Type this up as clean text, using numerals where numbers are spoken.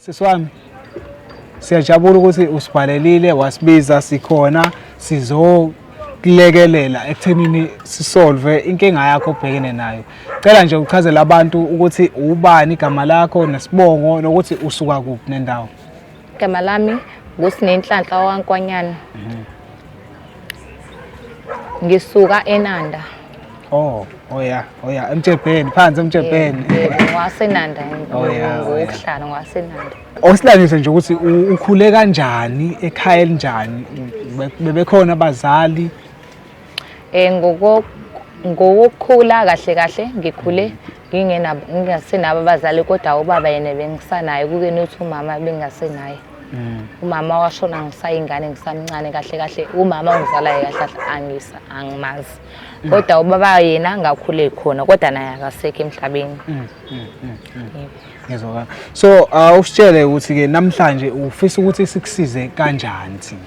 Siswami, siyajabula ukuthi usibhalelile wasibiza sikhona sizokulekelela ekuthenini sisolve inkinga yakho obhekene nayo. Cela nje uchazele abantu ukuthi ubani igama lakho nesibongo nokuthi usuka kuphi nendawo. Igama lami nguSinenhlanhla waNkwanyana. Ngisuka eNanda. Oh yeah, eMtshebheni, phansi eMtshebheni. NgwaseNanda, ngokuhlala ngwaseNanda. Osilanise nje ukuthi ukhule kanjani, ekhaya elinjani, bebekhona abazali? Ngokukhula kahle ngikhule ngingasenabo abazali kodwa ubaba yena bengisanayo kuke nothi umama bengasenayo. Umama washona ngisayingane ngisamncane kahle umama ongizalayo kahle angimazi. Kodwa ubaba yena ngakhule khona kodwa naye akasekho emhlabeni. Ngizokala. So usitshele ukuthi ke namhlanje ufisa ukuthi sikusize kanjani thina?